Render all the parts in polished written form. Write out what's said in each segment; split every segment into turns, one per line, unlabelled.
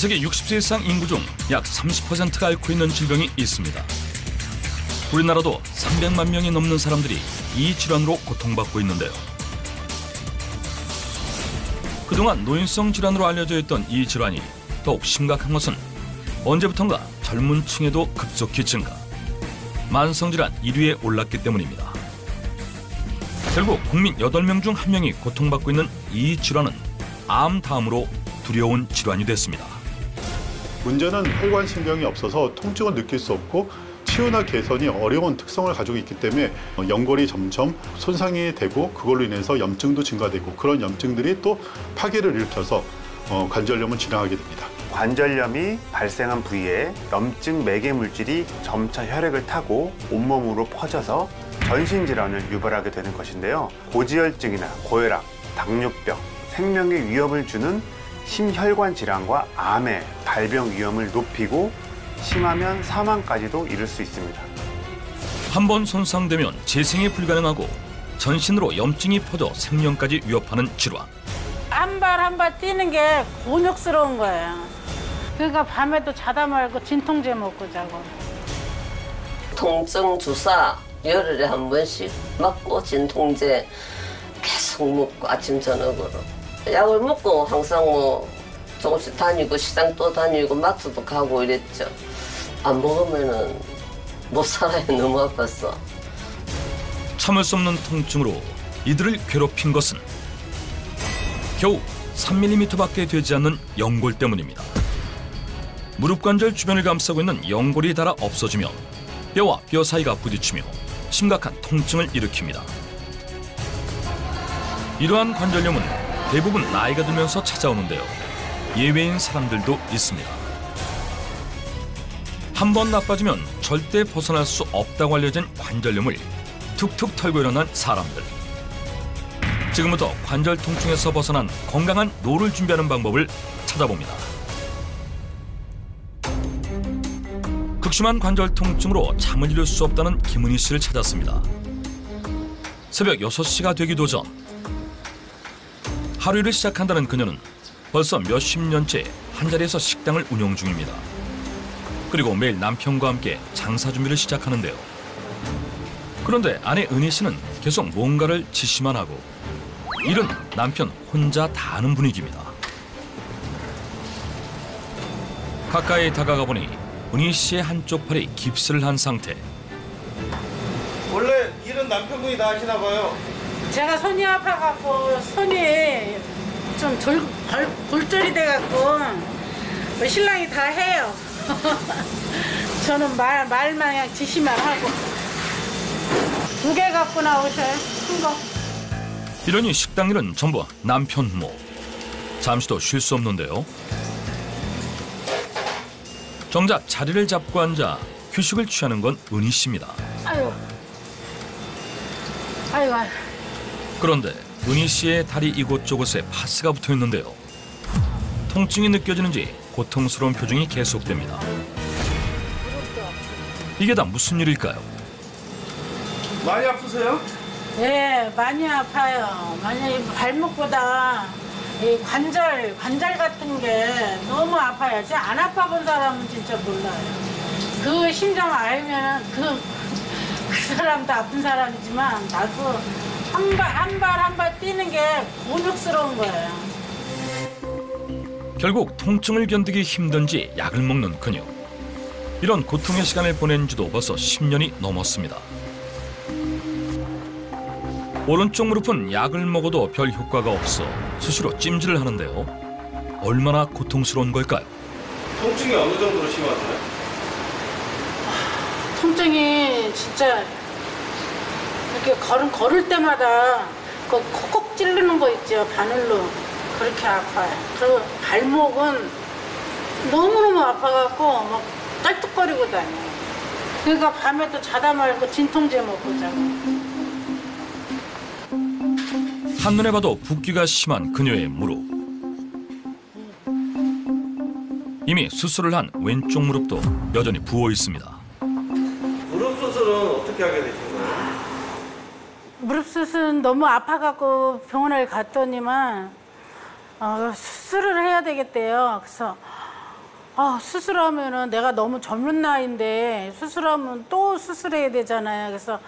세계 60세 이상 인구 중 약 30%가 앓고 있는 질병이 있습니다. 우리나라도 300만 명이 넘는 사람들이 이 질환으로 고통받고 있는데요. 그동안 노인성 질환으로 알려져 있던 이 질환이 더욱 심각한 것은 언제부턴가 젊은 층에도 급속히 증가, 만성질환 1위에 올랐기 때문입니다. 결국 국민 8명 중 1명이 고통받고 있는 이 질환은 암 다음으로 두려운 질환이 됐습니다.
문제는 혈관신경이 없어서 통증을 느낄 수 없고 치유나 개선이 어려운 특성을 가지고 있기 때문에 연골이 점점 손상이 되고 그걸로 인해서 염증도 증가되고 그런 염증들이 또 파괴를 일으켜서 관절염을 진행하게 됩니다.
관절염이 발생한 부위에 염증 매개 물질이 점차 혈액을 타고 온몸으로 퍼져서 전신 질환을 유발하게 되는 것인데요. 고지혈증이나 고혈압, 당뇨병, 생명에 위협을 주는 심혈관 질환과 암의 발병 위험을 높이고 심하면 사망까지도 이를 수 있습니다.
한 번 손상되면 재생이 불가능하고 전신으로 염증이 퍼져 생명까지 위협하는 질환.
한 발 한 발 뛰는 게 곤욕스러운 거예요. 그러니까 밤에도 자다 말고 진통제 먹고 자고.
통증 주사 열흘에 한 번씩 맞고 진통제 계속 먹고 아침 저녁으로. 약을 먹고 항상 조금씩 다니고 시장 또 다니고 마트도 가고 이랬죠. 안 먹으면은 못 살아요. 너무 아팠어.
참을 수 없는 통증으로 이들을 괴롭힌 것은 겨우 3mm밖에 되지 않는 연골 때문입니다. 무릎 관절 주변을 감싸고 있는 연골이 닳아 없어지면 뼈와 뼈 사이가 부딪히며 심각한 통증을 일으킵니다. 이러한 관절염은 대부분 나이가 들면서 찾아오는데요. 예외인 사람들도 있습니다. 한 번 나빠지면 절대 벗어날 수 없다고 알려진 관절염을 툭툭 털고 일어난 사람들. 지금부터 관절 통증에서 벗어난 건강한 노를 준비하는 방법을 찾아봅니다. 극심한 관절 통증으로 잠을 이룰 수 없다는 김은희 씨를 찾았습니다. 새벽 6시가 되기도 전 하루를 시작한다는 그녀는 벌써 몇십 년째 한자리에서 식당을 운영 중입니다. 그리고 매일 남편과 함께 장사 준비를 시작하는데요. 그런데 아내 은희 씨는 계속 뭔가를 지시만 하고 일은 남편 혼자 다 하는 분위기입니다. 가까이 다가가 보니 은희 씨의 한쪽 팔이 깁스를 한 상태.
원래 일은 남편분이 다 하시나 봐요.
제가 손이 아파갖고 손이 좀 골절이 돼갖고 신랑이 다 해요. 저는 말만 그냥 지시만 하고. 2개 갖고 나오셔요. 큰 거.
이러니 식당 일은 전부 남편 몫. 잠시도 쉴 수 없는데요. 정작 자리를 잡고 앉아 휴식을 취하는 건 은희 씨입니다.
아유. 아이고.
그런데 은희 씨의 다리 이곳저곳에 파스가 붙어 있는데요. 통증이 느껴지는지 고통스러운 표정이 계속됩니다. 이게 다 무슨 일일까요?
많이 아프세요?
네, 많이 아파요. 많이 발목보다 이 관절 같은 게 너무 아파요. 진짜 안 아파본 사람은 진짜 몰라요. 그 심정 알면은 그 사람도 아픈 사람이지만 나도 한 발 뛰는 게 곤욕스러운 거예요.
결국 통증을 견디기 힘든지 약을 먹는 그녀. 이런 고통의 시간을 보낸 지도 벌써 10년이 넘었습니다. 오른쪽 무릎은 약을 먹어도 별 효과가 없어 수시로 찜질을 하는데요. 얼마나 고통스러운 걸까요?
통증이 어느 정도로 심하세요?
통증이 진짜 이렇게 걸을 때마다 그 콕콕 찌르는 거 있죠. 바늘로. 그렇게 아파요. 그리고 발목은 너무너무 아파갖고 막 떨뚝거리고 다녀요. 그러니까 밤에도 자다 말고 진통제 먹고 자고.
한눈에 봐도 붓기가 심한 그녀의 무릎. 이미 수술을 한 왼쪽 무릎도 여전히 부어 있습니다.
무릎 수술은 어떻게 하게 되신 거예요?
무릎 수술은 너무 아파갖고 병원을 갔더니만 수술을 해야 되겠대요. 그래서 수술하면은 내가 너무 젊은 나이인데 수술하면 또 수술해야 되잖아요. 그래서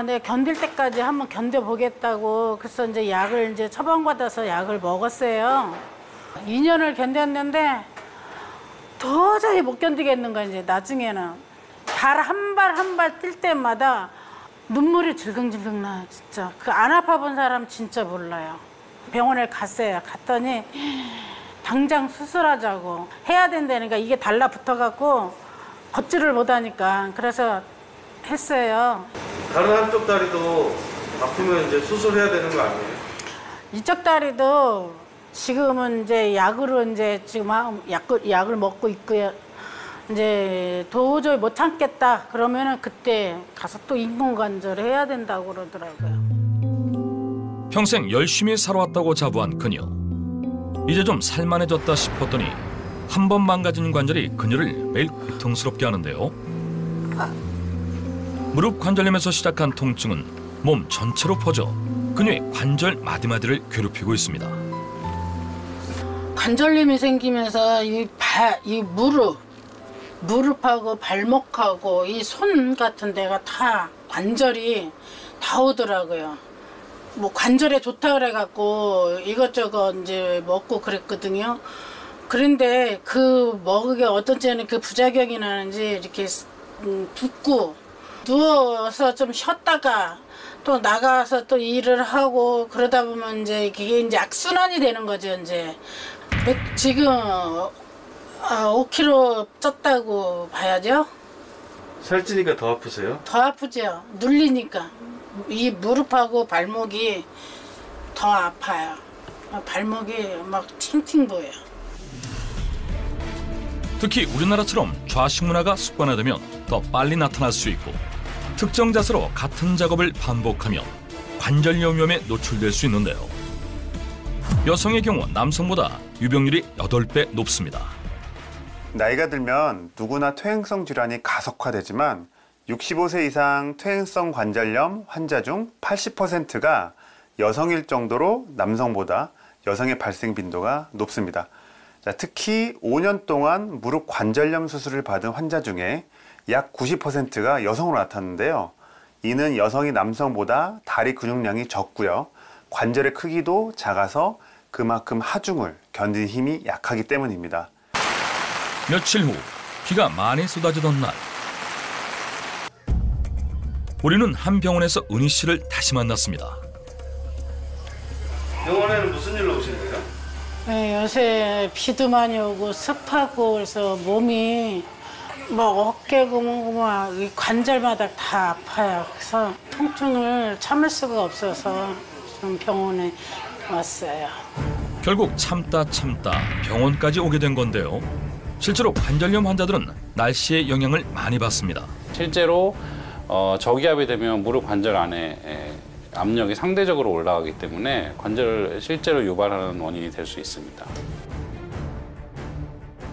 내가 견딜 때까지 한번 견뎌보겠다고. 그래서 이제 약을 이제 처방받아서 약을 먹었어요. 2년을 견뎠는데 도저히 못 견디겠는 거야, 이제 나중에는. 발 한 발 한 발 뛸 때마다 눈물이 질겅질겅 나요, 진짜. 그 안 아파본 사람 진짜 몰라요. 병원에 갔어요. 갔더니 당장 수술하자고. 해야 된다니까 이게 달라붙어갖고 걷지를 못하니까. 그래서 했어요.
다른 한쪽 다리도 아프면 이제 수술해야 되는 거 아니에요?
이쪽 다리도 지금은 이제 약으로 이제 지금 약을 먹고 있고요. 이제 도저히 못 참겠다 그러면은 그때 가서 또 인공관절을 해야 된다고 그러더라고요.
평생 열심히 살아왔다고 자부한 그녀. 이제 좀 살만해졌다 싶었더니 한 번 망가진 관절이 그녀를 매일 고통스럽게 하는데요. 무릎 관절염에서 시작한 통증은 몸 전체로 퍼져 그녀의 관절 마디마디를 괴롭히고 있습니다.
관절염이 생기면서 이 무릎하고 발목하고 이 손 같은 데가 다 관절이 다 오더라고요. 뭐 관절에 좋다 그래갖고 이것저것 이제 먹고 그랬거든요. 그런데 그 먹은 게 어떤 때는 그 부작용이 나는지 이렇게 붓고 누워서 좀 쉬었다가 또 나가서 또 일을 하고 그러다 보면 이제 이게 이제 악순환이 되는 거죠, 이제. 지금 5kg 쪘다고 봐야죠.
살찌니까 더 아프세요?
더 아프죠. 눌리니까. 이 무릎하고 발목이 더 아파요. 발목이 막 팅팅 보여요.
특히 우리나라처럼 좌식 문화가 습관화되면 더 빨리 나타날 수 있고 특정 자세로 같은 작업을 반복하면 관절염 위험에 노출될 수 있는데요. 여성의 경우 남성보다 유병률이 8배 높습니다.
나이가 들면 누구나 퇴행성 질환이 가속화되지만 65세 이상 퇴행성 관절염 환자 중 80%가 여성일 정도로 남성보다 여성의 발생 빈도가 높습니다. 자, 특히 5년 동안 무릎 관절염 수술을 받은 환자 중에 약 90%가 여성으로 나타났는데요. 이는 여성이 남성보다 다리 근육량이 적고요. 관절의 크기도 작아서 그만큼 하중을 견디는 힘이 약하기 때문입니다.
며칠 후 비가 많이 쏟아지던 날 우리는 한 병원에서 은희 씨를 다시 만났습니다.
병원에는 무슨 일로 오신 거예요?
네, 요새 비도 많이 오고 습하고 그래서 몸이 막 어깨고 뭐고 막 이 관절마다 다 아파요. 그래서 통증을 참을 수가 없어서 좀 병원에 왔어요.
결국 참다 병원까지 오게 된 건데요. 실제로 관절염 환자들은 날씨의 영향을 많이 받습니다.
실제로 저기압이 되면 무릎 관절 안에 압력이 상대적으로 올라가기 때문에 관절을 실제로 유발하는 원인이 될 수 있습니다.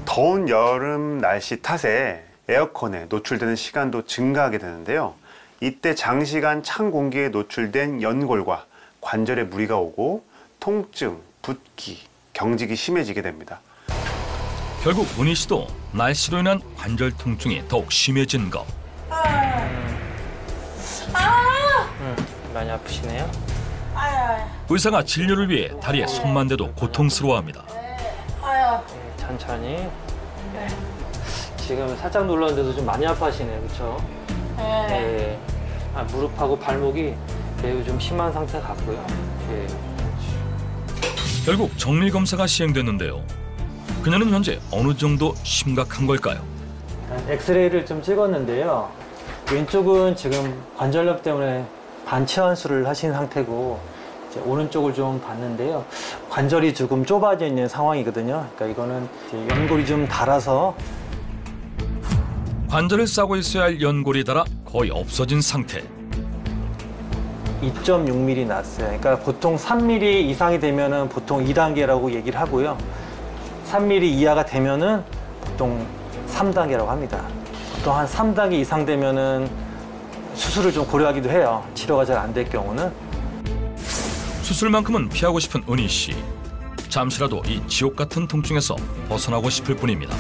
더운 여름 날씨 탓에 에어컨에 노출되는 시간도 증가하게 되는데요. 이때 장시간 찬 공기에 노출된 연골과 관절에 무리가 오고 통증, 붓기, 경직이 심해지게 됩니다.
결국 은희 씨도 날씨로 인한 관절 통증이 더욱 심해진 것.
많이 아프시네요?
의사가 진료를 위해 다리에 손만 대도 고통스러워합니다.
천천히. 지금 살짝 눌렀는데도 좀 많이 아파하시네요, 그렇죠? 네. 무릎하고 발목이 매우 좀 심한 상태 같고요. 예.
결국 정밀 검사가 시행됐는데요. 그녀는 현재 어느 정도 심각한 걸까요?
엑스레이를 좀 찍었는데요. 왼쪽은 지금 관절염 때문에 반치환수를 하신 상태고 이제 오른쪽을 좀 봤는데요. 관절이 조금 좁아져 있는 상황이거든요. 그러니까 이거는 이제 연골이 좀 닳아서
관절을 싸고 있어야 할 연골이 닳아 거의 없어진 상태.
2.6mm 났어요. 그러니까 보통 3mm 이상이 되면은 보통 2단계라고 얘기를 하고요. 3mm 이하가 되면은 보통 3단계라고 합니다. 보통 한 3단계 이상 되면은 수술을 좀 고려하기도 해요. 치료가 잘 안 될 경우는.
수술만큼은 피하고 싶은 은희 씨. 잠시라도 이 지옥 같은 통증에서 벗어나고 싶을 뿐입니다.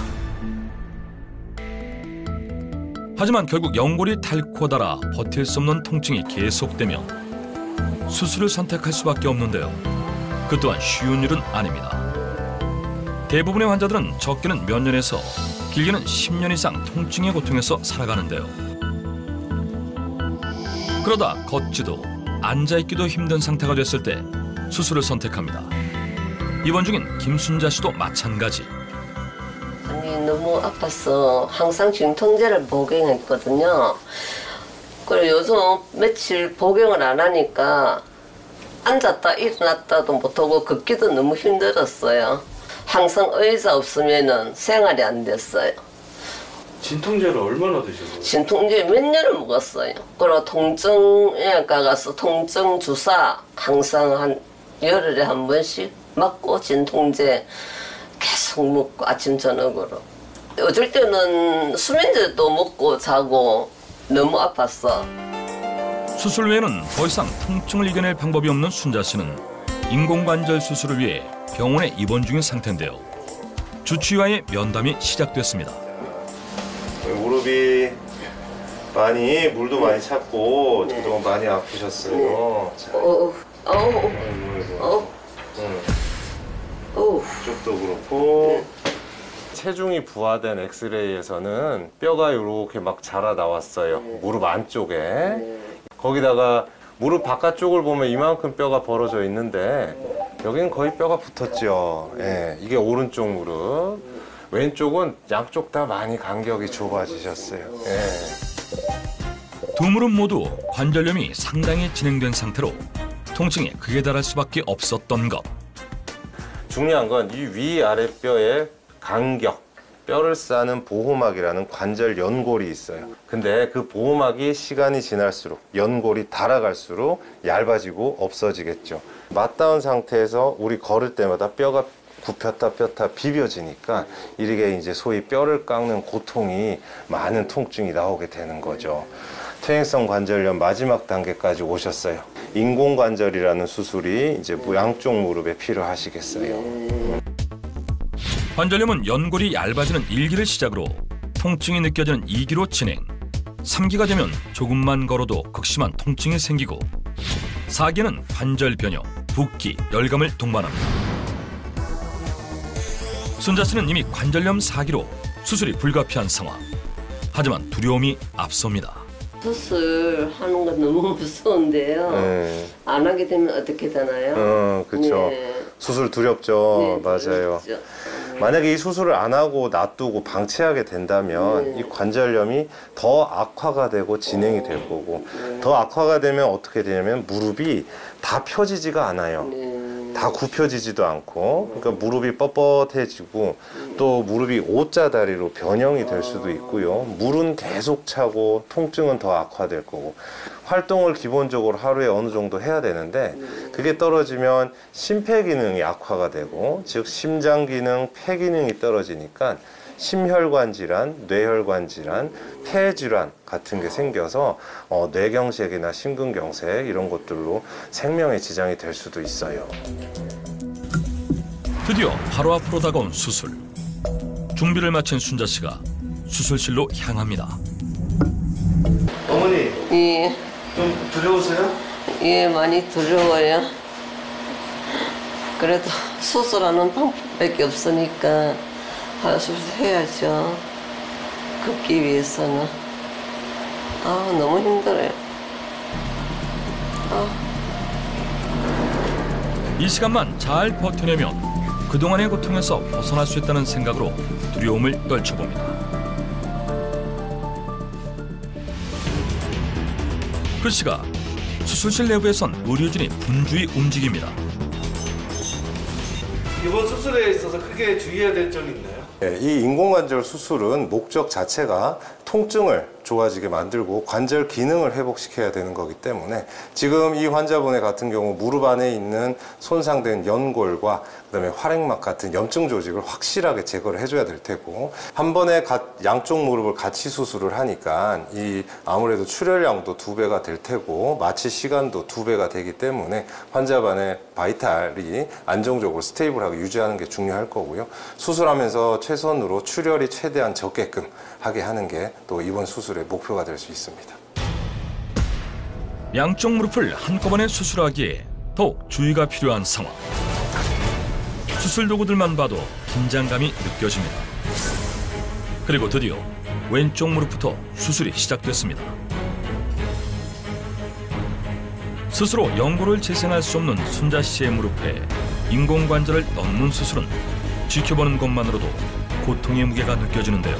하지만 결국 연골이 닳고 닳아 버틸 수 없는 통증이 계속되면 수술을 선택할 수밖에 없는데요. 그 또한 쉬운 일은 아닙니다. 대부분의 환자들은 적게는 몇 년에서 길게는 10년 이상 통증의 고통에서 살아가는데요. 그러다 걷지도 앉아있기도 힘든 상태가 됐을 때 수술을 선택합니다. 입원 중인 김순자 씨도 마찬가지.
아니 너무 아파서 항상 진통제를 복용했거든요. 그리고 요즘 며칠 복용을 안 하니까 앉았다 일어났다도 못하고 걷기도 너무 힘들었어요. 항상 의자 없으면은 생활이 안 됐어요.
진통제를 얼마나 드셨어요?
진통제 몇 년을 먹었어요. 그리고 통증외과 가서 통증 주사 항상 한 열흘에 한 번씩 맞고 진통제 계속 먹고 아침 저녁으로. 어쩔 때는 수면제도 먹고 자고 너무 아팠어.
수술 외에는 더 이상 통증을 이겨낼 방법이 없는 순자 씨는 인공관절 수술을 위해 병원에 입원 중인 상태인데요. 주치의와의 면담이 시작됐습니다.
무릎이 많이 물도 많이 찼고 그동안 많이 아프셨어요. 자. 이쪽도 그렇고 체중이 부하된 엑스레이에서는 뼈가 이렇게 막 자라 나왔어요. 무릎 안쪽에. 거기다가 무릎 바깥쪽을 보면 이만큼 뼈가 벌어져 있는데 여기는 거의 뼈가 붙었죠. 예, 이게 오른쪽 무릎. 왼쪽은 양쪽 다 많이 간격이 좁아지셨어요. 예.
두 무릎 모두 관절염이 상당히 진행된 상태로 통증에 극에 달할 수밖에 없었던 것.
중요한 건 이 위아래 뼈의 간격, 뼈를 싸는 보호막이라는 관절 연골이 있어요. 근데 그 보호막이 시간이 지날수록 연골이 닳아갈수록 얇아지고 없어지겠죠. 맞닿은 상태에서 우리 걸을 때마다 뼈가 굽혔다 폈다 비벼지니까 이게 이제 소위 뼈를 깎는 고통이 많은 통증이 나오게 되는 거죠. 퇴행성 관절염 마지막 단계까지 오셨어요. 인공관절이라는 수술이 이제 양쪽 무릎에 필요하시겠어요.
관절염은 연골이 얇아지는 1기를 시작으로 통증이 느껴지는 2기로 진행. 3기가 되면 조금만 걸어도 극심한 통증이 생기고 4기는 관절 변형, 붓기, 열감을 동반합니다. 순자 씨는 이미 관절염 4기로 수술이 불가피한 상황. 하지만 두려움이 앞섭니다.
수술하는 건 너무 무서운데요. 안 하게 되면 어떻게 되나요?
그렇죠.
네.
수술 두렵죠.
네,
맞아요.
두렵죠.
만약에 이 수술을 안 하고 놔두고 방치하게 된다면 이 관절염이 더 악화가 되고 진행이 될 거고 더 악화가 되면 어떻게 되냐면 무릎이 다 펴지지가 않아요. 다 굽혀지지도 않고 그러니까 무릎이 뻣뻣해지고 또 무릎이 O자 다리로 변형이 될 수도 있고요. 물은 계속 차고 통증은 더 악화될 거고 활동을 기본적으로 하루에 어느 정도 해야 되는데 그게 떨어지면 심폐기능이 악화가 되고 즉 심장 기능, 폐 기능이 떨어지니까 심혈관 질환, 뇌혈관 질환, 폐 질환 같은 게 생겨서 뇌경색이나 심근경색 이런 것들로 생명에 지장이 될 수도 있어요.
드디어 바로 앞으로 다가온 수술. 준비를 마친 순자 씨가 수술실로 향합니다.
어머니
예,
좀 두려우세요?
예, 많이 두려워요. 그래도 수술하는 방법밖에 없으니까 수술해야죠. 걷기 위해서는. 너무 힘들어요.
이 시간만 잘 버텨내면 그동안의 고통에서 벗어날 수 있다는 생각으로 두려움을 떨쳐봅니다. 그 시각 수술실 내부에선 의료진이 분주히 움직입니다.
이번 수술에 있어서 크게 주의해야 될 점이 있나요?
이 인공관절 수술은 목적 자체가 통증을 좋아지게 만들고 관절 기능을 회복시켜야 되는 거기 때문에 지금 이 환자분의 같은 경우 무릎 안에 있는 손상된 연골과 그다음에 활액막 같은 염증 조직을 확실하게 제거를 해줘야 될 테고, 한 번에 양쪽 무릎을 같이 수술을 하니까 이 아무래도 출혈량도 2배가 될 테고 마취 시간도 2배가 되기 때문에 환자분의 바이탈이 안정적으로 스테이블하게 유지하는 게 중요할 거고요. 수술하면서 최선으로 출혈이 최대한 적게끔 하게 하는 게 또 이번 수술의 목표가 될 수 있습니다.
양쪽 무릎을 한꺼번에 수술하기에 더욱 주의가 필요한 상황. 수술 도구들만 봐도 긴장감이 느껴집니다. 그리고 드디어 왼쪽 무릎부터 수술이 시작됐습니다. 스스로 연골을 재생할 수 없는 순자 씨의 무릎에 인공관절을 넣는 수술은 지켜보는 것만으로도 고통의 무게가 느껴지는데요.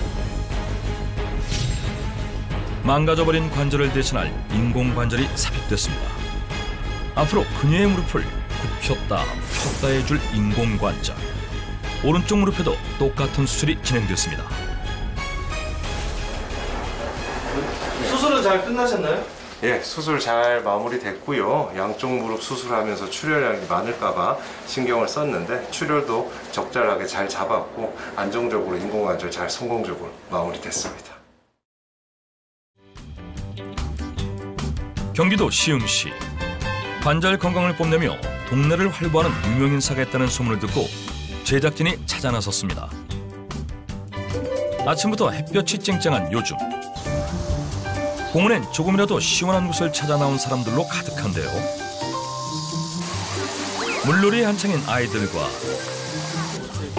망가져버린 관절을 대신할 인공관절이 삽입됐습니다. 앞으로 그녀의 무릎을 굽혔다 폈다 해줄 인공관절. 오른쪽 무릎에도 똑같은 수술이 진행됐습니다.
수술은 잘 끝나셨나요?
예, 수술 잘 마무리됐고요. 양쪽 무릎 수술하면서 출혈량이 많을까봐 신경을 썼는데 출혈도 적절하게 잘 잡았고 안정적으로 인공관절 잘 성공적으로 마무리됐습니다.
경기도 시흥시. 관절 건강을 뽐내며 동네를 활보하는 유명인사가 있다는 소문을 듣고 제작진이 찾아 나섰습니다. 아침부터 햇볕이 쨍쨍한 요즘. 공원엔 조금이라도 시원한 곳을 찾아 나온 사람들로 가득한데요. 물놀이 한창인 아이들과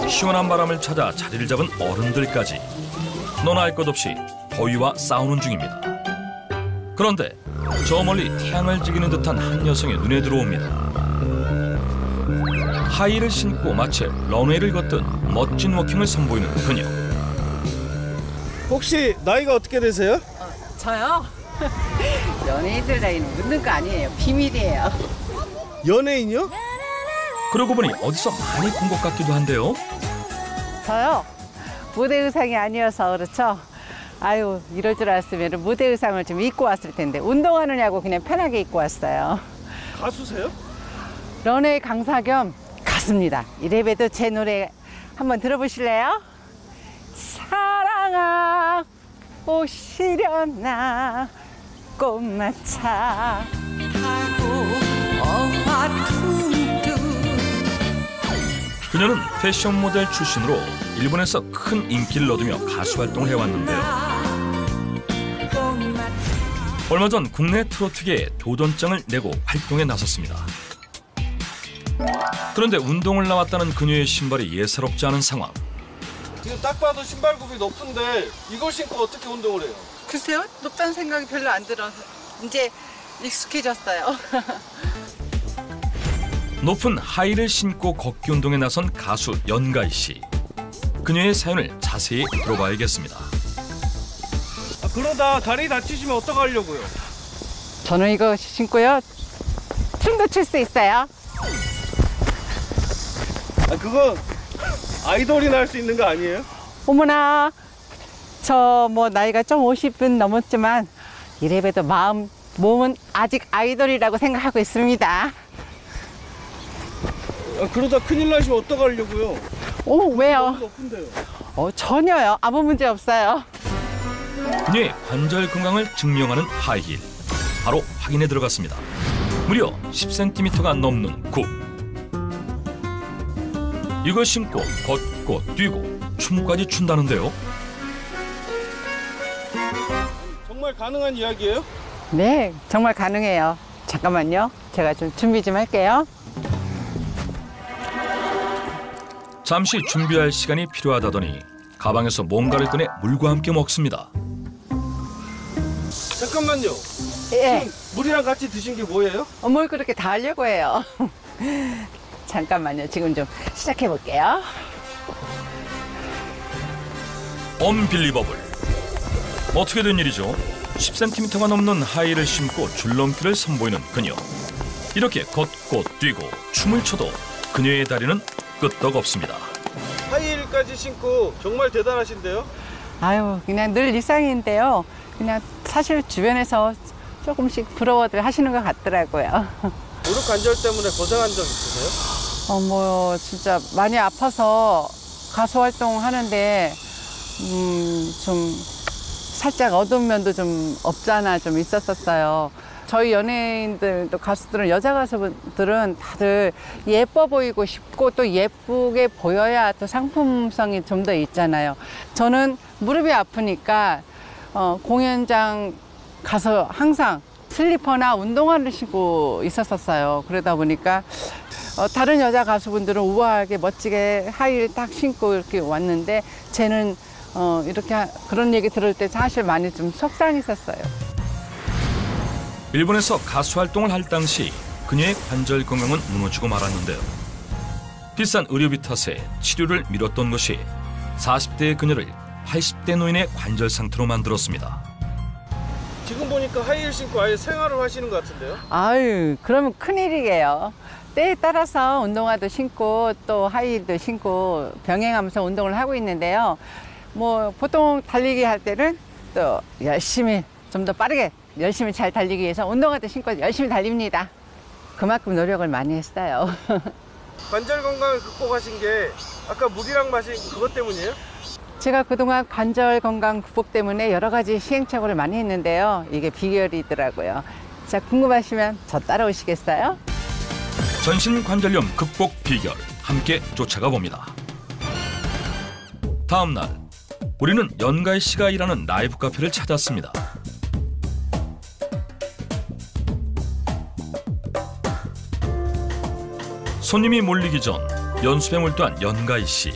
시원한 바람을 찾아 자리를 잡은 어른들까지 너나 할 것 없이 더위와 싸우는 중입니다. 그런데 저 멀리 태양을 지기는 듯한 한 여성의 눈에 들어옵니다. 하이힐을 신고 마치 런웨이를 걷듯 멋진 워킹을 선보이는 그녀.
혹시 나이가 어떻게 되세요?
저요? 연예인들 나이는 묻는 거 아니에요. 비밀이에요.
연예인이요?
그러고 보니 어디서 많이 본 것 같기도 한데요.
저요? 무대 의상이 아니어서 그렇죠. 아유, 이럴 줄 알았으면 무대 의상을 좀 입고 왔을 텐데 운동하느냐고 그냥 편하게 입고 왔어요.
가수세요?
런웨이 강사 겸 가수입니다. 이래봬도 제 노래 한번 들어보실래요? 사랑아 오시려나 꽃마차
그녀는 패션 모델 출신으로 일본에서 큰 인기를 얻으며 가수 활동을 해왔는데요. 얼마 전 국내 트로트계에 도전장을 내고 활동에 나섰습니다. 그런데 운동을 나왔다는 그녀의 신발이 예사롭지 않은 상황.
지금 딱 봐도 신발굽이 높은데 이걸 신고 어떻게 운동을 해요?
글쎄요, 높다는 생각이 별로 안 들어서 이제 익숙해졌어요.
높은 하이힐을 신고 걷기 운동에 나선 가수 연가희 씨. 그녀의 사연을 자세히 들어봐야겠습니다.
그러다 다리 다치시면 어떡하려고요?
저는 이거 신고요 춤도 출 수 있어요.
그거 아이돌이나 할 수 있는 거 아니에요?
어머나, 저 뭐 나이가 좀 50은 넘었지만 이래봬도 몸은 아직 아이돌이라고 생각하고 있습니다.
그러다 큰일 나시면 어떡하려고요?
오, 왜요?
너무 높은데요.
전혀요. 아무 문제 없어요.
그녀의 관절 건강을 증명하는 하이힐. 바로 확인에 들어갔습니다. 무려 10cm가 넘는 굽. 이걸 신고 걷고 뛰고 춤까지 춘다는데요.
정말 가능한 이야기예요?
네, 정말 가능해요. 잠깐만요. 제가 좀 준비 좀 할게요.
잠시 준비할 시간이 필요하다더니 가방에서 뭔가를 꺼내 물과 함께 먹습니다.
잠깐만요.
예.
물이랑 같이 드신 게 뭐예요?
뭘 그렇게 다 하려고 해요. 잠깐만요. 지금 좀 시작해 볼게요.
언빌리버블. 어떻게 된 일이죠? 10cm가 넘는 하이힐을 신고 줄넘기를 선보이는 그녀. 이렇게 걷고 뛰고 춤을 춰도 그녀의 다리는 끄떡없습니다.
하이힐까지 신고 정말 대단하신데요?
아유, 그냥 늘 일상인데요. 그냥 사실 주변에서 조금씩 부러워들 하시는 것 같더라고요.
무릎 관절 때문에 고생한 적 있으세요?
뭐 진짜 많이 아파서 가수 활동하는데 좀 살짝 어두운 면도 좀 없잖아 좀 있었었어요. 저희 연예인들 또 가수들은 여자 가수들은 다들 예뻐 보이고 싶고 또 예쁘게 보여야 또 상품성이 좀 더 있잖아요. 저는 무릎이 아프니까 공연장 가서 항상 슬리퍼나 운동화를 신고 있었었어요. 그러다 보니까 다른 여자 가수분들은 우아하게 멋지게 하이힐 딱 신고 이렇게 왔는데 쟤는 이렇게 그런 얘기 들을 때 사실 많이 좀 속상했었어요.
일본에서 가수 활동을 할 당시 그녀의 관절 건강은 무너지고 말았는데요. 비싼 의료비 탓에 치료를 미뤘던 것이 40대의 그녀를 80대 노인의 관절 상태로 만들었습니다.
지금 보니까 하이힐 신고 아예 생활을 하시는 것 같은데요?
아유, 그러면 큰일이게요. 때에 따라서 운동화도 신고 또 하이힐도 신고 병행하면서 운동을 하고 있는데요. 뭐 보통 달리기 할 때는 또 열심히 좀 더 빠르게 열심히 잘 달리기 위해서 운동화도 신고 열심히 달립니다. 그만큼 노력을 많이 했어요.
관절 건강을 극복하신 게 아까 물이랑 마신 그것 때문이에요?
제가 그동안 관절 건강 극복 때문에 여러 가지 시행착오를 많이 했는데요. 이게 비결이더라고요. 자, 궁금하시면 저 따라오시겠어요?
전신 관절염 극복 비결 함께 쫓아가 봅니다. 다음 날 우리는 연가희 씨가 일하는 라이브 카페를 찾았습니다. 손님이 몰리기 전 연습에 몰두한 연가희 씨.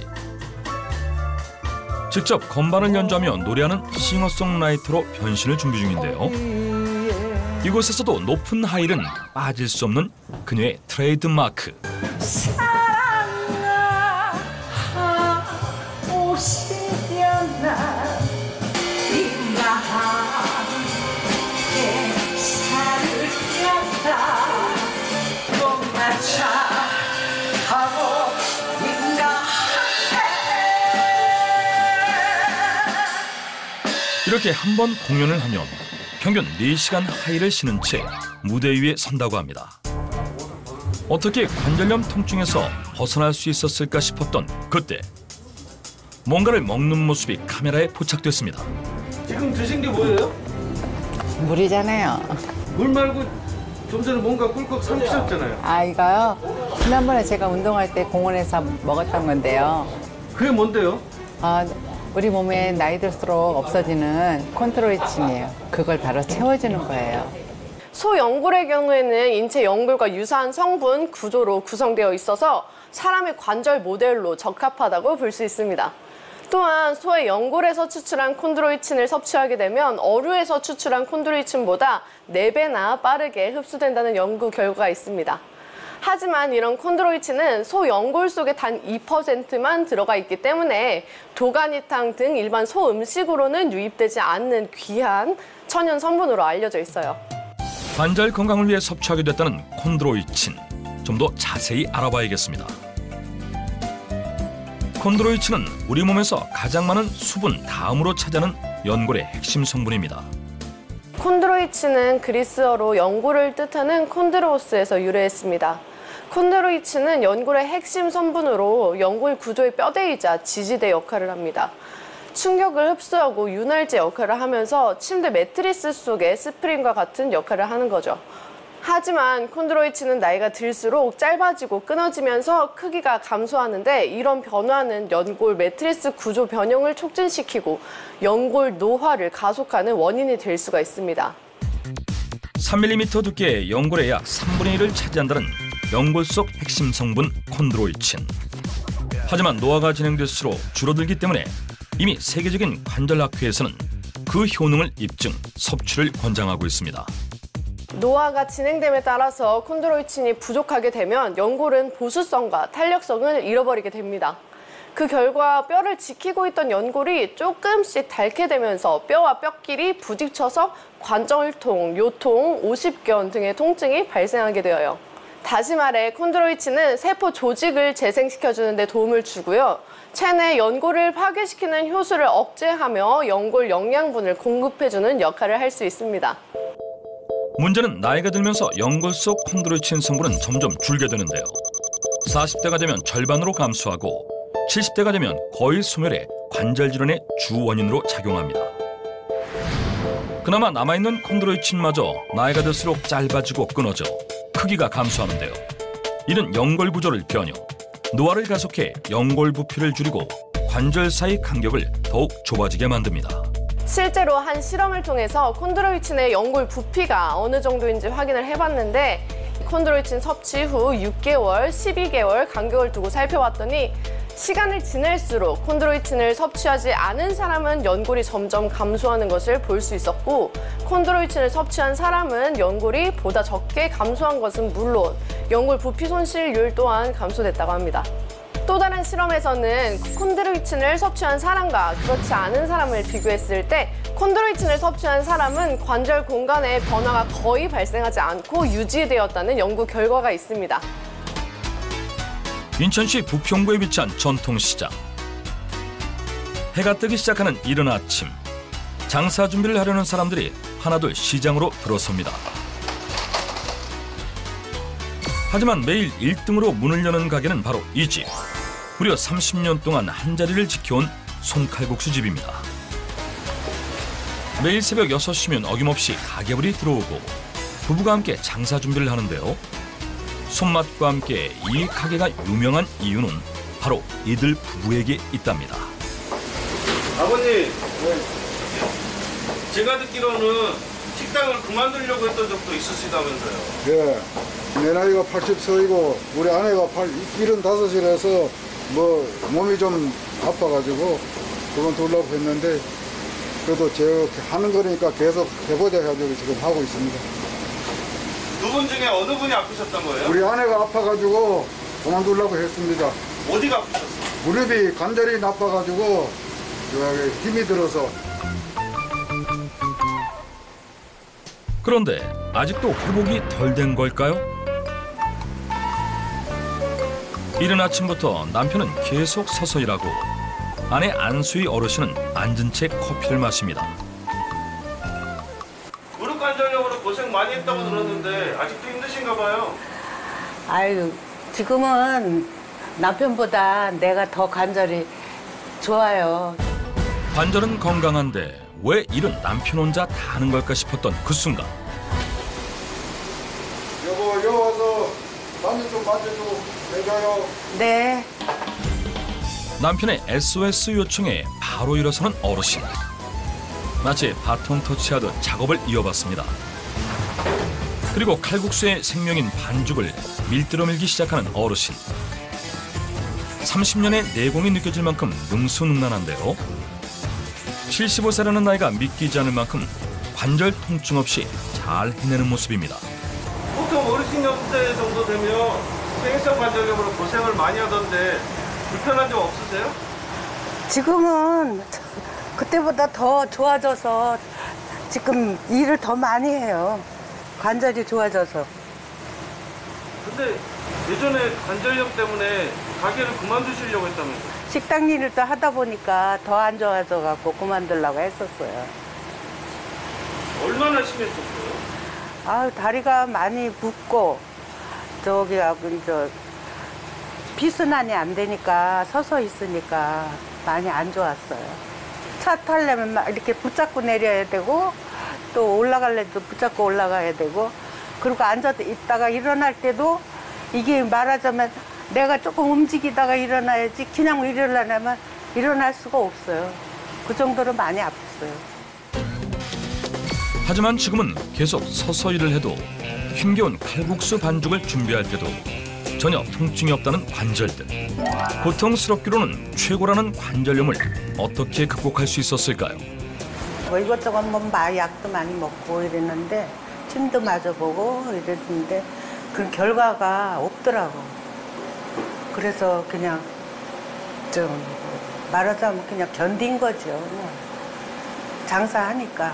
직접 건반을 연주하며 노래하는 싱어송라이터로 변신을 준비 중인데요. 이곳에서도 높은 하이힐은 빠질 수 없는 그녀의 트레이드 마크. 이렇게 한 번 공연을 하면 평균 4시간 하이힐을 신은 채 무대 위에 선다고 합니다. 어떻게 관절염 통증에서 벗어날 수 있었을까 싶었던 그때 뭔가를 먹는 모습이 카메라에 포착됐습니다.
지금 드신 게 뭐예요?
물이잖아요.
물 말고 좀 전에 뭔가 꿀꺽 삼키셨잖아요.
아, 이거요? 지난번에 제가 운동할 때 공원에서 먹었던 건데요.
그게 뭔데요?
우리 몸에 나이 들수록 없어지는 콘드로이친이에요. 그걸 바로 채워주는 거예요.
소연골의 경우에는 인체 연골과 유사한 성분 구조로 구성되어 있어서 사람의 관절 모델로 적합하다고 볼 수 있습니다. 또한 소의 연골에서 추출한 콘드로이친을 섭취하게 되면 어류에서 추출한 콘드로이친보다 4배나 빠르게 흡수된다는 연구 결과가 있습니다. 하지만 이런 콘드로이친은 소 연골 속에 단 2%만 들어가 있기 때문에 도가니탕 등 일반 소 음식으로는 유입되지 않는 귀한 천연 성분으로 알려져 있어요.
관절 건강을 위해 섭취하게 됐다는 콘드로이친, 좀 더 자세히 알아봐야겠습니다. 콘드로이친은 우리 몸에서 가장 많은 수분 다음으로 차지하는 연골의 핵심 성분입니다.
콘드로이친은 그리스어로 연골을 뜻하는 콘드로스에서 유래했습니다. 콘드로이친은 연골의 핵심 성분으로 연골 구조의 뼈대이자 지지대 역할을 합니다. 충격을 흡수하고 윤활제 역할을 하면서 침대 매트리스 속의 스프링과 같은 역할을 하는 거죠. 하지만 콘드로이친은 나이가 들수록 짧아지고 끊어지면서 크기가 감소하는데 이런 변화는 연골 매트리스 구조 변형을 촉진시키고 연골 노화를 가속하는 원인이 될 수가 있습니다.
3mm 두께의 연골의 약 3분의 1을 차지한다는 연골 속 핵심 성분 콘드로이친. 하지만 노화가 진행될수록 줄어들기 때문에 이미 세계적인 관절학회에서는 그 효능을 입증, 섭취를 권장하고 있습니다.
노화가 진행됨에 따라서 콘드로이친이 부족하게 되면 연골은 보수성과 탄력성을 잃어버리게 됩니다. 그 결과 뼈를 지키고 있던 연골이 조금씩 닳게 되면서 뼈와 뼈끼리 부딪혀서 관절통, 요통, 오십견 등의 통증이 발생하게 되어요. 다시 말해 콘드로이친은 세포 조직을 재생시켜주는 데 도움을 주고요. 체내 연골을 파괴시키는 효소를 억제하며 연골 영양분을 공급해주는 역할을 할 수 있습니다.
문제는 나이가 들면서 연골 속 콘드로이친 성분은 점점 줄게 되는데요. 40대가 되면 절반으로 감소하고 70대가 되면 거의 소멸해 관절 질환의 주 원인으로 작용합니다. 그나마 남아있는 콘드로이친마저 나이가 들수록 짧아지고 끊어져 크기가 감소하는데요. 이는 연골 구조를 변형, 노화를 가속해 연골 부피를 줄이고 관절 사이 간격을 더욱 좁아지게 만듭니다.
실제로 한 실험을 통해서 콘드로이친의 연골 부피가 어느 정도인지 확인을 해봤는데 콘드로이친 섭취 후 6개월, 12개월 간격을 두고 살펴봤더니 시간을 지날수록 콘드로이친을 섭취하지 않은 사람은 연골이 점점 감소하는 것을 볼 수 있었고 콘드로이친을 섭취한 사람은 연골이 보다 적게 감소한 것은 물론 연골 부피 손실률 또한 감소됐다고 합니다. 또 다른 실험에서는 콘드로이친을 섭취한 사람과 그렇지 않은 사람을 비교했을 때 콘드로이친을 섭취한 사람은 관절 공간에 변화가 거의 발생하지 않고 유지되었다는 연구 결과가 있습니다.
인천시 부평구에 위치한 전통시장. 해가 뜨기 시작하는 이른 아침, 장사 준비를 하려는 사람들이 하나둘 시장으로 들어섭니다. 하지만 매일 1등으로 문을 여는 가게는 바로 이 집. 무려 30년 동안 한자리를 지켜온 손칼국수 집입니다. 매일 새벽 6시면 어김없이 가게불이 들어오고 부부가 함께 장사 준비를 하는데요. 손맛과 함께 이 가게가 유명한 이유는 바로 이들 부부에게 있답니다.
아버님, 제가 듣기로는 식당을 그만두려고 했던 적도 있으시다면서요?
네, 내 나이가 80세이고 우리 아내가 75이라서 몸이 좀 아파가지고 그만두려고 했는데 그래도 제가 하는 거니까 계속 해보자 해가지고 지금 하고 있습니다.
두 분 중에 어느 분이 아프셨던 거예요?
우리 아내가 아파가지고 그만두려고 했습니다.
어디가 아프셨어요?
무릎이 관절이 나빠가지고 힘이 들어서.
그런데 아직도 회복이 덜 된 걸까요? 이른 아침부터 남편은 계속 서서 일하고 아내 안수희 어르신은 앉은 채 커피를 마십니다.
무릎 관절염으로 고생 많이 했다고 들었는데 아직도 힘드신가 봐요.
아유, 지금은 남편보다 내가 더 관절이 좋아요.
관절은 건강한데 왜 일은 남편 혼자 다 하는 걸까 싶었던 그 순간.
여보, 여기 와서 남편 좀 만져주고 내줘요.
네.
남편의 SOS 요청에 바로 일어서는 어르신. 마치 바통 터치하듯 작업을 이어봤습니다. 그리고 칼국수의 생명인 반죽을 밀들어 밀기 시작하는 어르신. 30년의 내공이 느껴질 만큼 능수능란한데요. 75세라는 나이가 믿기지 않을 만큼 관절 통증 없이 잘 해내는 모습입니다.
보통 어르신 연세 정도 되면 퇴행성 관절염으로 고생을 많이 하던데 불편한 점 없으세요?
지금은 그때보다 더 좋아져서 지금 일을 더 많이 해요. 관절이 좋아져서.
근데 예전에 관절염 때문에 가게를 그만두시려고 했다면서요?
식당 일을 또 하다 보니까 더 안 좋아져갖고 그만두려고 했었어요.
얼마나 심했었어요?
아유, 다리가 많이 붓고 비순환이 안 되니까 서서 있으니까 많이 안 좋았어요. 차 타려면 막 이렇게 붙잡고 내려야 되고 또 올라가려도 붙잡고 올라가야 되고 그리고 앉아 있다가 일어날 때도 이게 말하자면 내가 조금 움직이다가 일어나야지 그냥 일어나려면 일어날 수가 없어요. 그 정도로 많이 아팠어요.
하지만 지금은 계속 서서 일을 해도 힘겨운 칼국수 반죽을 준비할 때도 전혀 통증이 없다는 관절들. 고통스럽기로는 최고라는 관절염을 어떻게 극복할 수 있었을까요?
뭐 이것저것 약도 많이 먹고 이랬는데 침도 맞아보고 이랬는데 그 결과가 없더라고. 그래서 그냥 좀 말하자면 그냥 견딘 거죠. 장사하니까.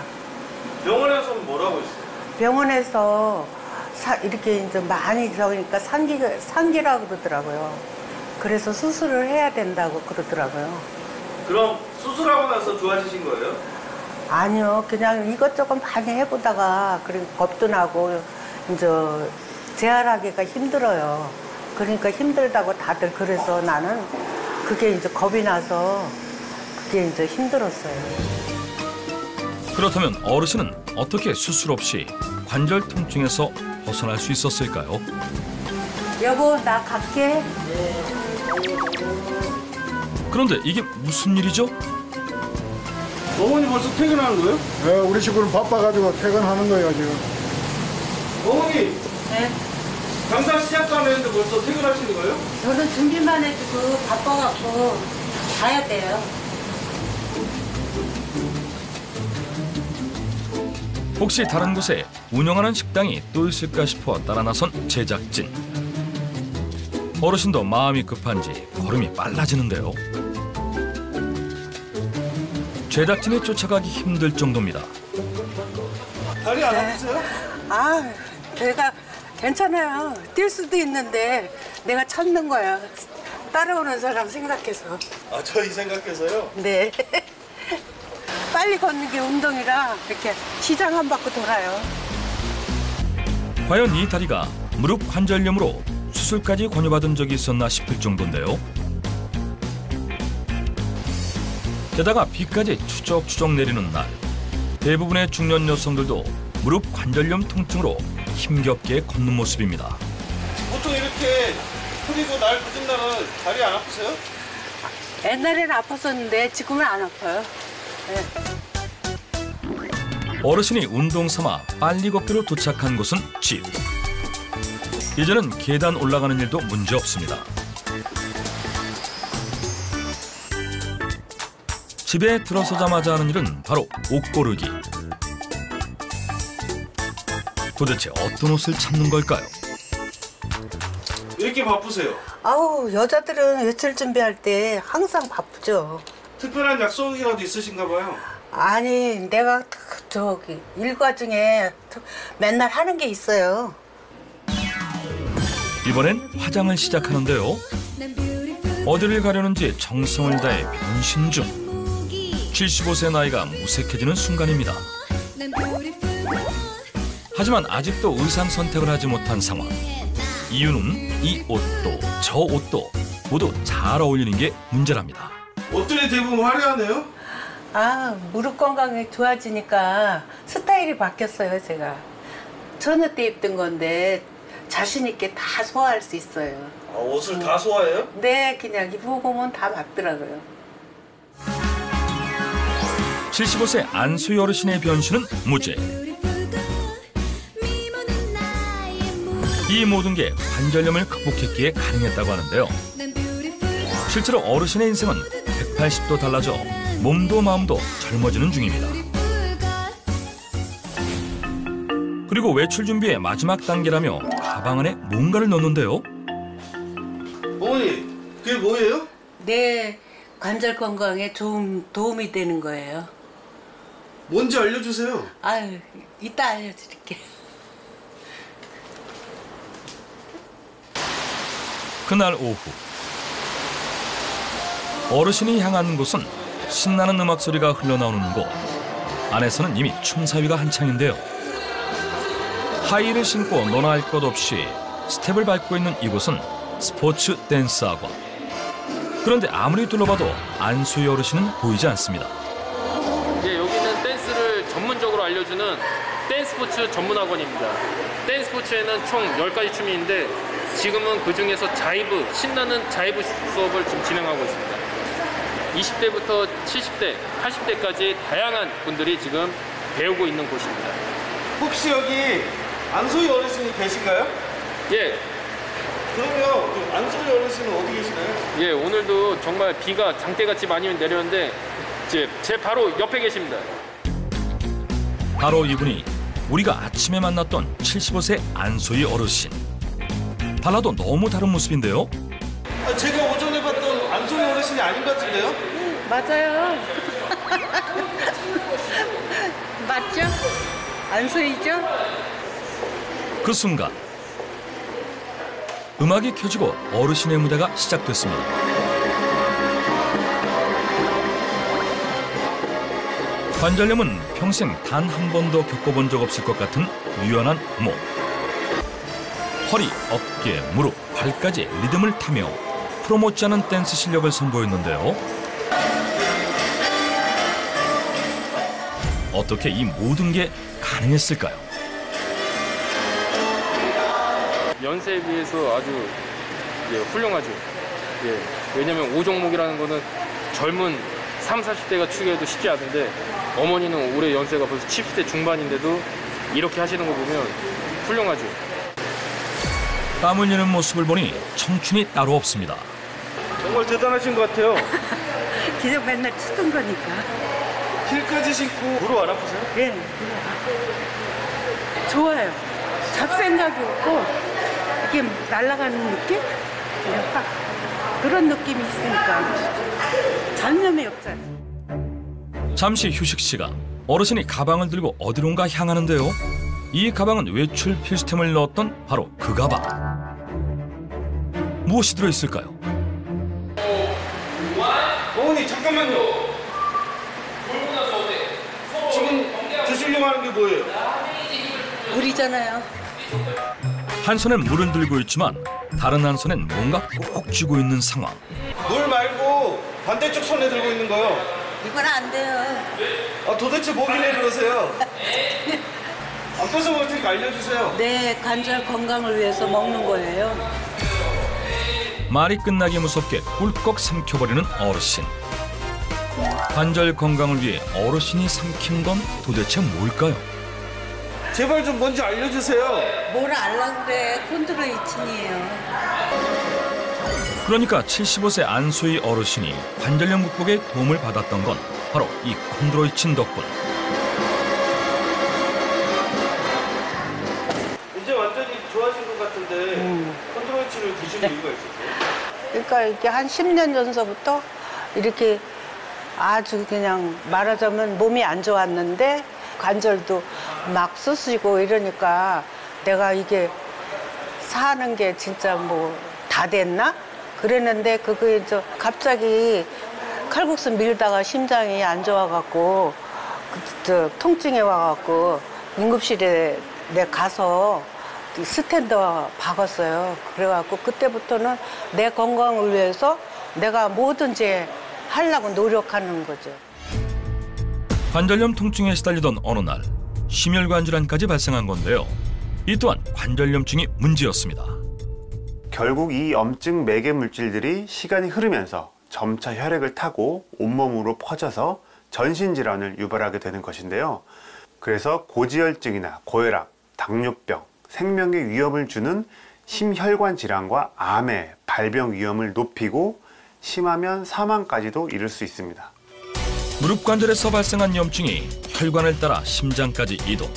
병원에서는 뭐라고 했어요?
병원에서 이렇게 이제 많이 적으니까 상기라고 그러더라고요. 그래서 수술을 해야 된다고 그러더라고요.
그럼 수술하고 나서 좋아지신 거예요?
아니요, 그냥 이것저것 많이 해보다가 그리고 겁도 나고 이제 재활하기가 힘들어요. 그러니까 힘들다고 다들 그래서 나는 그게 이제 겁이 나서 그게 이제 힘들었어요.
그렇다면 어르신은 어떻게 수술 없이 관절 통증에서 벗어날 수 있었을까요?
여보, 나 갈게.
그런데 이게 무슨 일이죠?
어머니 벌써 퇴근하는 거예요?
네, 우리 식구는 바빠가지고 퇴근하는 거예요, 지금.
어머니!
네?
장사 시작도 안 했는데 벌써 퇴근하시는 거예요?
저는 준비만 해주고 바빠갖고 가야 돼요.
혹시 다른 곳에 운영하는 식당이 또 있을까 싶어 따라 나선 제작진. 어르신도 마음이 급한지 걸음이 빨라지는데요. 제작진이 쫓아가기 힘들 정도입니다.
다리 안 아프세요?
아, 내가 괜찮아요. 뛸 수도 있는데 내가 참는 거야. 따라오는 사람 생각해서.
아, 저희 생각해서요?
네. 빨리 걷는 게 운동이라 이렇게 시장 한 바퀴 돌아요.
과연 이 다리가 무릎 관절염으로 수술까지 권유받은 적이 있었나 싶을 정도인데요. 게다가 비까지 추적추적 내리는 날, 대부분의 중년 여성들도 무릎 관절염 통증으로 힘겹게 걷는 모습입니다.
보통 이렇게 흐리고 날 굳은 날은 다리 안 아프세요?
옛날에는 아팠었는데 지금은 안 아파요. 네.
어르신이 운동 삼아 빨리 걷기로 도착한 곳은 집. 이제는 계단 올라가는 일도 문제 없습니다. 집에 들어서자마자 하는 일은 바로 옷 고르기. 도대체 어떤 옷을 찾는 걸까요?
왜 이렇게 바쁘세요?
아우, 여자들은 외출 준비할 때 항상 바쁘죠.
특별한 약속이라도 있으신가 봐요.
아니, 내가 저기 일과 중에 맨날 하는 게 있어요.
이번엔 화장을 시작하는데요. 어디를 가려는지 정성을 다해 변신 중. 75세 나이가 무색해지는 순간입니다. 하지만 아직도 의상 선택을 하지 못한 상황. 이유는 이 옷도 저 옷도 모두 잘 어울리는 게 문제랍니다.
옷들이 대부분 화려하네요?
아, 무릎 건강이 좋아지니까 스타일이 바뀌었어요, 제가. 처녀 때 입던 건데 자신 있게 다 소화할 수 있어요.
아, 옷을 다 소화해요?
네, 그냥 입어보면 다 맞더라고요.
75세 안수희 어르신의 변신은 무죄. 이 모든 게 관절염을 극복했기에 가능했다고 하는데요. 실제로 어르신의 인생은 180도 달라져 몸도 마음도 젊어지는 중입니다. 그리고 외출 준비의 마지막 단계라며 가방 안에 뭔가를 넣는데요.
어머니, 그게 뭐예요?
네, 관절 건강에 도움이 되는 거예요.
뭔지 알려주세요.
아유, 이따 알려드릴게요.
그날 오후 어르신이 향한 곳은 신나는 음악 소리가 흘러나오는 곳. 안에서는 이미 춤사위가 한창인데요. 하이힐을 신고 너나 할 것 없이 스텝을 밟고 있는 이곳은 스포츠 댄스 학원. 그런데 아무리 둘러봐도 안수희 어르신은 보이지 않습니다.
이제 여기는 댄스를 전문적으로 알려주는 댄스 스포츠 전문 학원입니다. 댄스 스포츠에는 총 10가지 춤이 있는데 지금은 그중에서 자이브, 신나는 자이브 수업을 지금 진행하고 있습니다. 20대부터 70대, 80대까지 다양한 분들이 지금 배우고 있는 곳입니다.
혹시 여기 안소희 어르신이 계신가요?
예.
그러면 그 안소희 어르신은 어디 계시나요?
예, 오늘도 정말 비가 장대같이 많이 내렸는데 제 바로 옆에 계십니다.
바로 이분이 우리가 아침에 만났던 75세 안소희 어르신. 달라도 너무 다른 모습인데요.
아, 제가 오전에 봤던 안소희 어르신이 아닌 것 같은데요?
맞아요. 맞죠? 안소희죠?
그 순간 음악이 켜지고 어르신의 무대가 시작됐습니다. 관절염은 평생 단 한 번도 겪어본 적 없을 것 같은 유연한 몸. 허리, 어깨, 무릎, 발까지 리듬을 타며 프로 못지않은 댄스 실력을 선보였는데요. 어떻게 이 모든 게 가능했을까요?
연세에 비해서 아주 훌륭하죠. 왜냐면 5종목이라는 거는 젊은 30, 40대가 추기에도 쉽지 않은데 어머니는 올해 연세가 벌써 70대 중반인데도 이렇게 하시는 거 보면 훌륭하죠.
땀 흘리는 모습을 보니 청춘이 따로 없습니다.
정말 대단하신 것 같아요.
그냥 맨날 치던 거니까.
힐까지 신고 무릎 안 아프세요?
네. 좋아요. 잡생각이 없고 이게 날아가는 느낌? 그냥 딱 그런 느낌이 있으니까 전념이 없잖아요.
잠시 휴식 시간. 어르신이 가방을 들고 어디론가 향하는데요. 이 가방은 외출 필수템을 넣었던 바로 그 가방. 무엇이 들어있을까요?
어머니 잠깐만요. 지금 드시려고 하는 게 뭐예요?
물이잖아요.
한 손엔 물을 들고 있지만 다른 한 손엔 뭔가 꼭 쥐고 있는 상황.
물 말고 반대쪽 손에 들고 있는 거요.
이건 안 돼요.
도대체 뭐길래 그러세요? 안 뺏어 먹을 테니까 알려주세요.
네, 관절 건강을 위해서 먹는 거예요.
말이 끝나기 무섭게 꿀꺽 삼켜버리는 어르신. 관절 건강을 위해 어르신이 삼킨 건 도대체 뭘까요?
제발 좀 뭔지 알려주세요.
뭘 알라 그래. 콘드로이친이에요.
그러니까 75세 안소희 어르신이 관절염 극복에 도움을 받았던 건 바로 이 콘드로이친 덕분.
이제 완전히 좋아진 것 같은데 콘드로이친을 드시는 이유가 있었어요?
그러니까 이렇게 한 10년 전서부터 이렇게 아주 그냥 말하자면 몸이 안 좋았는데 관절도 막 쑤시고 이러니까 내가 이게 사는 게 진짜 뭐 다 됐나? 그랬는데 그게 이제 갑자기 칼국수 밀다가 심장이 안 좋아갖고 통증이 와갖고 응급실에 내가 가서 스탠드 박았어요. 그래갖고 그때부터는 내 건강을 위해서 내가 뭐든지 하려고 노력하는 거죠.
관절염 통증에 시달리던 어느 날 심혈관 질환까지 발생한 건데요. 이 또한 관절염증이 문제였습니다.
결국 이 염증 매개 물질들이 시간이 흐르면서 점차 혈액을 타고 온몸으로 퍼져서 전신 질환을 유발하게 되는 것인데요. 그래서 고지혈증이나 고혈압, 당뇨병, 생명에 위협을 주는 심혈관 질환과 암의 발병 위험을 높이고 심하면 사망까지도 이를 수 있습니다.
무릎 관절에서 발생한 염증이 혈관을 따라 심장까지 이동.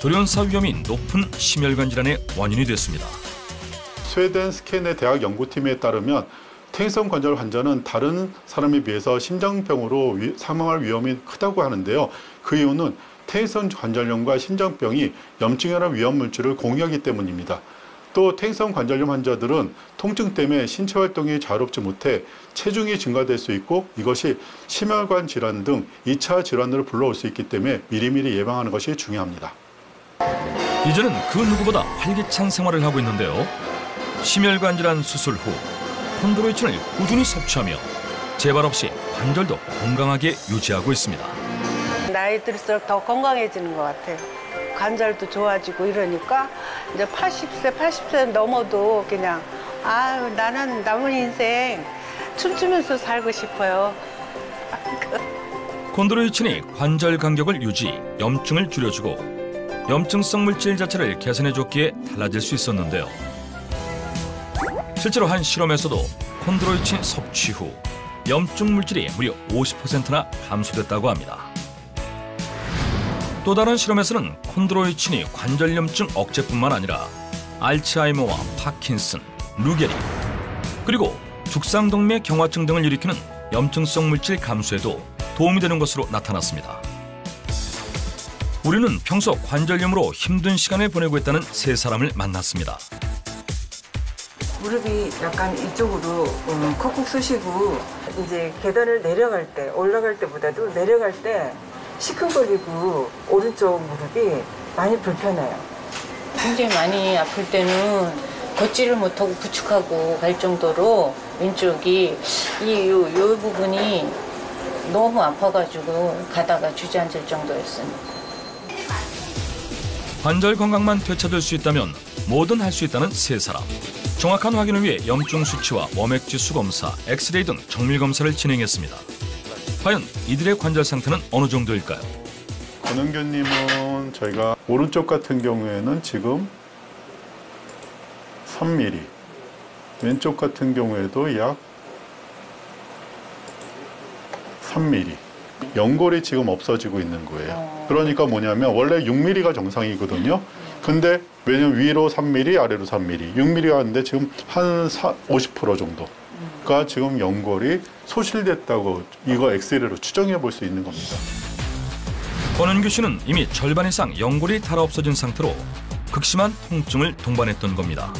돌연사 위험이 높은 심혈관 질환의 원인이 됐습니다.
스웨덴 스캔의 대학 연구팀에 따르면 퇴행성 관절 환자는 다른 사람에 비해서 심장병으로 사망할 위험이 크다고 하는데요. 그 이유는 퇴행성 관절염과 심장병이 염증이라는 위험 물질을 공유하기 때문입니다. 또 퇴행성 관절염 환자들은 통증 때문에 신체 활동이 자유롭지 못해 체중이 증가될 수 있고 이것이 심혈관 질환 등 2차 질환으로 불러올 수 있기 때문에 미리미리 예방하는 것이 중요합니다.
이제는 그 누구보다 활기찬 생활을 하고 있는데요. 심혈관 질환 수술 후 콘드로이친을 꾸준히 섭취하며 재발 없이 관절도 건강하게 유지하고 있습니다.
나이 들수록 더 건강해지는 것 같아요. 관절도 좋아지고 이러니까 이제 80세 넘어도 그냥 아유 나는 남은 인생 춤추면서 살고 싶어요.
콘드로이친이 관절 간격을 유지, 염증을 줄여주고 염증성 물질 자체를 개선해줬기에 달라질 수 있었는데요. 실제로 한 실험에서도 콘드로이친 섭취 후 염증 물질이 무려 50%나 감소됐다고 합니다. 또 다른 실험에서는 콘드로이친이 관절염증 억제뿐만 아니라 알츠하이머와 파킨슨, 루게리, 그리고 죽상동맥 경화증 등을 일으키는 염증성 물질 감소에도 도움이 되는 것으로 나타났습니다. 우리는 평소 관절염으로 힘든 시간을 보내고 있다는 세 사람을 만났습니다.
무릎이 약간 이쪽으로 콕콕 쑤시고 이제 계단을 내려갈 때 올라갈 때보다도 내려갈 때 시큰거리고 오른쪽 무릎이 많이 불편해요.
굉장히 많이 아플 때는 걷지를 못하고 부축하고 갈 정도로 왼쪽이 요 부분이 너무 아파가지고 가다가 주저앉을 정도였습니다.
관절 건강만 되찾을 수 있다면 뭐든 할 수 있다는 세 사람. 정확한 확인을 위해 염증 수치와 워맥지수 검사, 엑스레이 등 정밀 검사를 진행했습니다. 과연 이들의 관절 상태는 어느 정도일까요?
권은교님은 저희가 오른쪽 같은 경우에는 지금 3mm, 왼쪽 같은 경우에도 약 3mm. 연골이 지금 없어지고 있는 거예요. 그러니까 뭐냐면 원래 6mm가 정상이거든요. 근데 왜냐면 위로 3mm, 아래로 3mm, 6mm가 하는데 지금 한 50% 정도가 지금 연골이 소실됐다고 이거 엑스레이로 추정해 볼 수 있는 겁니다.
권은규 씨는 이미 절반 이상 연골이 닳아 없어진 상태로 극심한 통증을 동반했던 겁니다.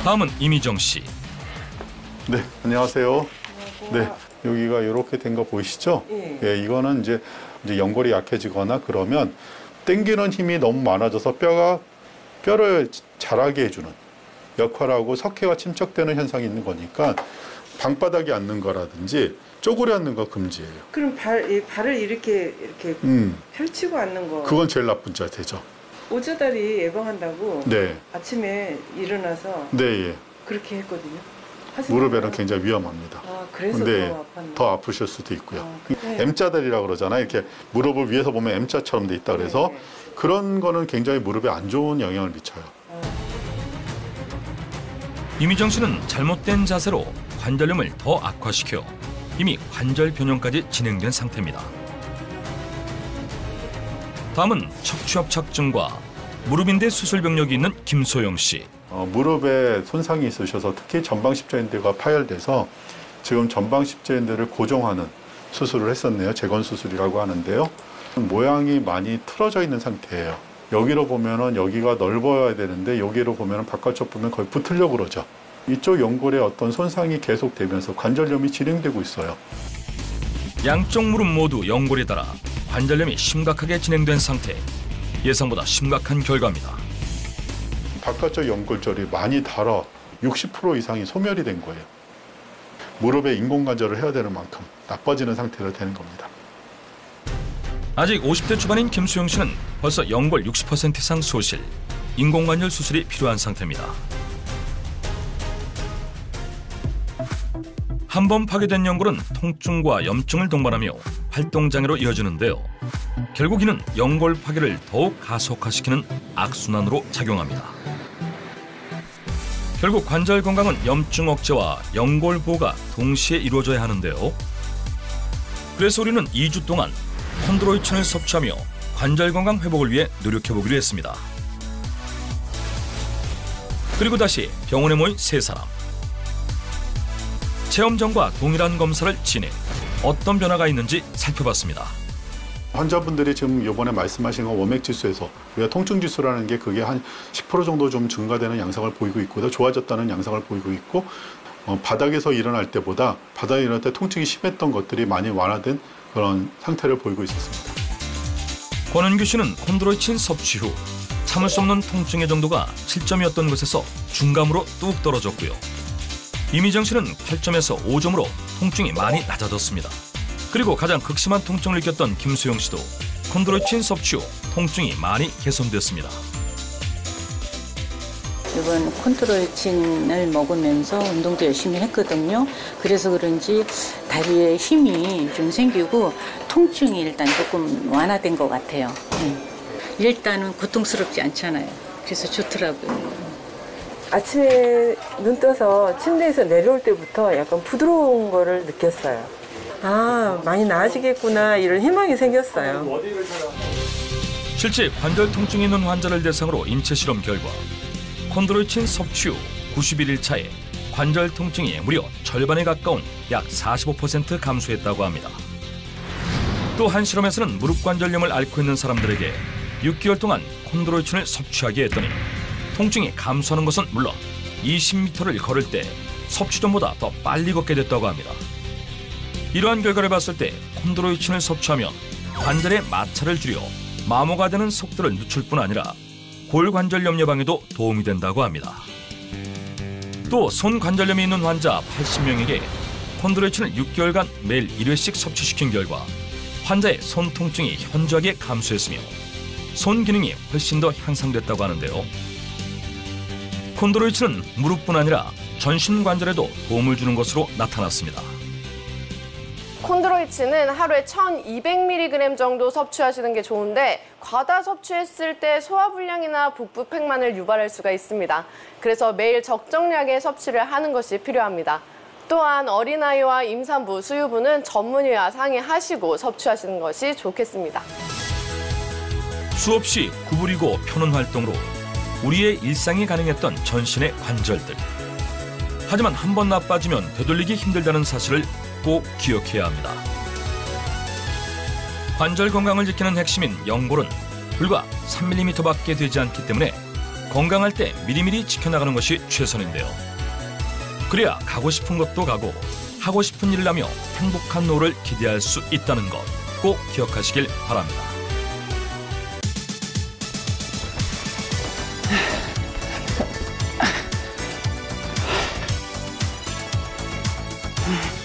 다음은 이미정 씨.
네, 안녕하세요. 네, 여기가 이렇게 된 거 보이시죠? 예, 이거는 이제 연골이 약해지거나 그러면 당기는 힘이 너무 많아져서 뼈를 자라게 해주는 역할하고 석회가 침착되는 현상이 있는 거니까 방바닥에 앉는 거라든지 쪼그려 앉는 거 금지예요.
그럼 발을 이렇게 펼치고 앉는 거.
그건 제일 나쁜 자세죠.
오저다리 예방한다고
네.
아침에 일어나서
네, 예.
그렇게 했거든요.
무릎에는 굉장히 위험합니다.
아, 그래서
근데
더 아팠나?
더 아프실 수도 있고요.
네.
M자다리라고 그러잖아요. 이렇게 무릎을 위에서 보면 M자처럼 돼 있다 그래서
네.
그런 거는 굉장히 무릎에 안 좋은 영향을 미쳐요.
이미정 씨는 잘못된 자세로 관절염을 더 악화시켜 이미 관절 변형까지 진행된 상태입니다. 다음은 척추협착증과 무릎인대 수술 병력이 있는 김소영 씨.
무릎에 손상이 있으셔서 특히 전방십자인대가 파열돼서 지금 전방십자인대를 고정하는 수술을 했었네요. 재건 수술이라고 하는데요. 모양이 많이 틀어져 있는 상태예요. 여기로 보면은 여기가 넓어야 되는데 여기로 보면은 바깥쪽 보면 거의 붙으려고 그러죠. 이쪽 연골에 어떤 손상이 계속되면서 관절염이 진행되고 있어요.
양쪽 무릎 모두 연골이 닳아 관절염이 심각하게 진행된 상태. 예상보다 심각한 결과입니다.
바깥쪽 연골절이 많이 닳아 60% 이상이 소멸이 된 거예요. 무릎에 인공관절을 해야 되는 만큼 나빠지는 상태로 되는 겁니다.
아직 50대 초반인 김수영 씨는 벌써 연골 60% 이상 소실, 인공관절 수술이 필요한 상태입니다. 한 번 파괴된 연골은 통증과 염증을 동반하며 활동장애로 이어지는데요. 결국 이는 연골 파괴를 더욱 가속화시키는 악순환으로 작용합니다. 결국 관절 건강은 염증 억제와 연골 보호가 동시에 이루어져야 하는데요. 그래서 우리는 2주 동안 콘드로이친을 섭취하며 관절 건강 회복을 위해 노력해보기로 했습니다. 그리고 다시 병원에 모인 세 사람. 체험전과 동일한 검사를 진행. 어떤 변화가 있는지 살펴봤습니다.
환자분들이 지금 이번에 말씀하신 건 워맥지수에서 우리가 통증지수라는 게 그게 한 10% 정도 좀 증가되는 양상을 보이고 있고 더 좋아졌다는 양상을 보이고 있고 바닥에서 일어날 때보다 바닥에 일어날 때 통증이 심했던 것들이 많이 완화된 그런 상태를 보이고 있었습니다.
권은규 씨는 콘드로이친 섭취 후 참을 수 없는 통증의 정도가 7점이었던 것에서 중감으로 뚝 떨어졌고요. 이미정 씨는 8점에서 5점으로 통증이 많이 낮아졌습니다. 그리고 가장 극심한 통증을 느꼈던 김수영 씨도 콘드로이친 섭취 후 통증이 많이 개선됐습니다.
이번 콘드로이친을 먹으면서 운동도 열심히 했거든요. 그래서 그런지 다리에 힘이 좀 생기고 통증이 일단 조금 완화된 것 같아요. 일단은 고통스럽지 않잖아요. 그래서 좋더라고요.
아침에 눈 떠서 침대에서 내려올 때부터 약간 부드러운 거를 느꼈어요. 아, 많이 나아지겠구나 이런 희망이 생겼어요.
실제 관절 통증이 있는 환자를 대상으로 인체 실험 결과 콘드로이친 섭취 후 91일 차에 관절 통증이 무려 절반에 가까운 약 45% 감소했다고 합니다. 또 한 실험에서는 무릎 관절염을 앓고 있는 사람들에게 6개월 동안 콘드로이친을 섭취하게 했더니 통증이 감소하는 것은 물론 20m를 걸을 때 섭취 전보다 더 빨리 걷게 됐다고 합니다. 이러한 결과를 봤을 때 콘드로이친을 섭취하면 관절의 마찰을 줄여 마모가 되는 속도를 늦출 뿐 아니라 골관절염 예방에도 도움이 된다고 합니다. 또 손 관절염이 있는 환자 80명에게 콘드로이친을 6개월간 매일 1회씩 섭취시킨 결과 환자의 손 통증이 현저하게 감소했으며 손 기능이 훨씬 더 향상됐다고 하는데요. 콘드로이친은 무릎뿐 아니라 전신 관절에도 도움을 주는 것으로 나타났습니다.
콘드로이친은 하루에 1200mg 정도 섭취하시는 게 좋은데 과다 섭취했을 때 소화불량이나 복부팽만을 유발할 수가 있습니다. 그래서 매일 적정량의 섭취를 하는 것이 필요합니다. 또한 어린아이와 임산부, 수유부는 전문의와 상의하시고 섭취하시는 것이 좋겠습니다.
수없이 구부리고 펴는 활동으로 우리의 일상이 가능했던 전신의 관절들. 하지만 한 번 나빠지면 되돌리기 힘들다는 사실을 꼭 기억해야 합니다. 관절 건강을 지키는 핵심인 연골은 불과 3mm밖에 되지 않기 때문에 건강할 때 미리미리 지켜나가는 것이 최선인데요. 그래야 가고 싶은 것도 가고 하고 싶은 일을 하며 행복한 노후를 기대할 수 있다는 것 꼭 기억하시길 바랍니다.
음.